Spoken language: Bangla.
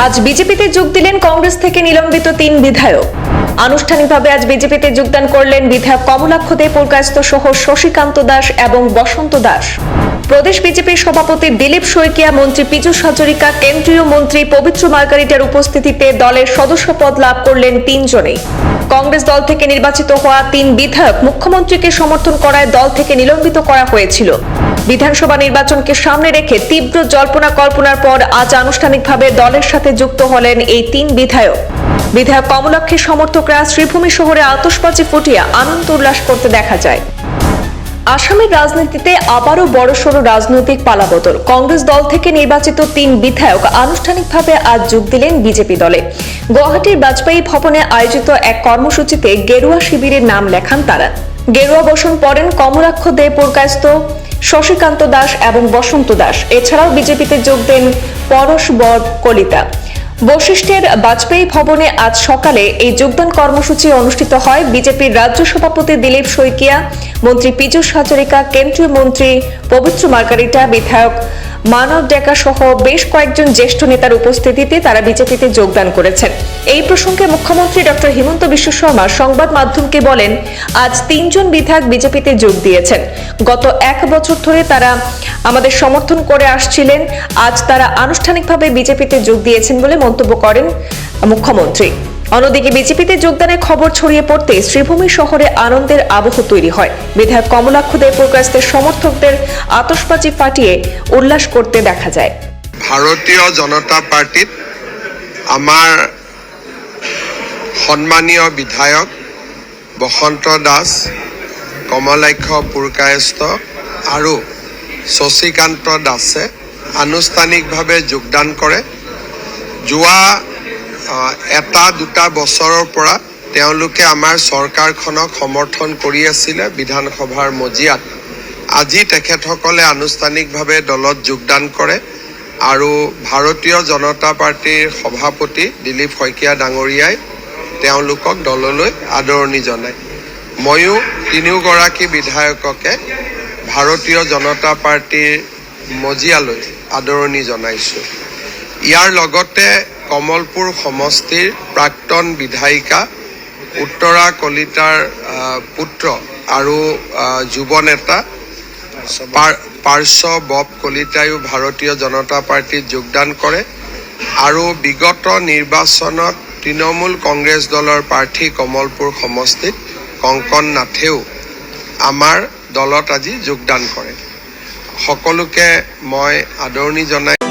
আজ বিজেপিতে যোগ দিলেন কংগ্রেস থেকে নিলম্বিত 3 বিধায়ক। আনুষ্ঠানিকভাবে আজ বিজেপিতে যোগদান করলেন বিধায়ক কমলাক্ষ দে পুরকায়স্থ সহ শশীকান্ত দাস এবং বসন্ত দাস। প্রদেশ বিজেপির সভাপতি দিলীপ শইকিয়া, মন্ত্রী পীযূষ হাজরিকা, কেন্দ্রীয় মন্ত্রী পবিত্র মার্গারিটার উপস্থিতিতে দলের সদস্যপদ লাভ করলেন 3 জনেই। কংগ্রেস দল থেকে নির্বাচিত হওয়া 3 বিধায়ক মুখ্যমন্ত্রীকে সমর্থন করায় দল থেকে নিলম্বিত করা হয়েছিল। বিধানসভা নির্বাচনকে সামনে রেখে তীব্র জল্পনা কল্পনার পর আজ আনুষ্ঠানিকভাবে দলের সাথে যুক্ত হলেন এই 3 বিধায়ক। বিধায়ক কমলাক্ষের সমর্থকরা শ্রীভূমি শহরে আতশবাজি ফুটিয়ে আনন্দ উল্লাস করতে দেখা যায়। আসামের রাজনীতিতে আবারও বড়সড় রাজনৈতিক পালাবদল। কংগ্রেস দল থেকে নির্বাচিত 3 বিধায়ক আনুষ্ঠানিকভাবে আজ যোগ দিলেন বিজেপি দলে। গুয়াহাটির বাজপেয়ী ভবনে আয়োজিত এক কর্মসূচিতে গেরুয়া শিবিরের নাম লেখান তারা। গেরুয়া বসন পড়েন কমলাক্ষ দে পুরকায়স্থ, শশীকান্ত দাস এবং বসন্ত দাস। এছাড়াও বিজেপিতে যোগ দেন পরশ বর কলিতা। বশিষ্ঠের বাজপেয়ী ভবনে আজ সকালে এই যোগদান কর্মসূচি অনুষ্ঠিত হয়। বিজেপির রাজ্য সভাপতি দিলীপ শইকিয়া, মন্ত্রী পীযূষ হাজরিকা, কেন্দ্রীয় মন্ত্রী পবিত্র মার্গারিটা, বিধায়ক মানব ডেকা সহ বেশ কয়েকজন জ্যেষ্ঠ নেতার উপস্থিতিতে তারা বিজেপিতে যোগদান করেছেন। এই প্রসঙ্গে মুখ্যমন্ত্রী ডক্টর হিমন্ত বিশ্ব শর্মা সংবাদ মাধ্যমকে বলেন, আজ 3 জন বিধায়ক বিজেপিতে যোগ দিয়েছেন। গত 1 বছর ধরে তারা আমাদের সমর্থন করে আসছিলেন। আজ তারা আনুষ্ঠানিকভাবে বিজেপিতে যোগ দিয়েছেন বলে মন্তব্য করেন মুখ্যমন্ত্রী। অন্যদিকে বিজেপিতে যোগদানের খবর ছড়িয়ে পড়তে শ্রীভূমি শহরে আনন্দের আবহ তৈরি হয়। বিধায়ক কমলাক্ষ দে পুরকায়স্থের সমর্থকদের আতশবাজি ফাটিয়ে উল্লাস করতে দেখা যায়। ভারতীয় জনতা পার্টিত আমাৰ সন্মানীয় বিধায়ক বসন্ত দাস, কমলাক্ষ পুৰকায়স্থ আৰু শশীকান্ত দাসে আনুষ্ঠানিকভাৱে যোগদান কৰে। যোৱা 1-2 বছৰৰ পৰা তেওঁলোকে আমাৰ চৰকাৰখনক সমৰ্থন কৰি আছিলে বিধানসভাৰ মজিয়াত। আজি তেখেতসকলে আনুষ্ঠানিকভাৱে দলত যোগদান কৰে আৰু ভাৰতীয় জনতা পাৰ্টিৰ সভাপতি দিলীপ শইকীয়া ডাঙৰীয়াই তেওঁলোকক দললৈ আদৰণি জনায়। ময়ো 3 গৰাকী বিধায়ককে ভাৰতীয় জনতা পাৰ্টিৰ মজিয়ালৈ আদৰণি জনাইছোঁ। ইয়াৰ লগতে কমলপুৰ সমষ্টিৰ প্ৰাক্তন বিধায়িকা উত্তৰা কলিতাৰ পুত্ৰ আৰু যুৱ নেতা পাৰ্শ্ব বব কলিতায়ো ভাৰতীয় জনতা পাৰ্টিত যোগদান কৰে আৰু বিগত নিৰ্বাচনত তৃণমূল কংগ্ৰেছ দলৰ প্ৰাৰ্থী কমলপুৰ সমষ্টিত কংকন নাথেও আমাৰ দলত আজি যোগদান কৰে। সকলোকে মই আদৰণি জনাই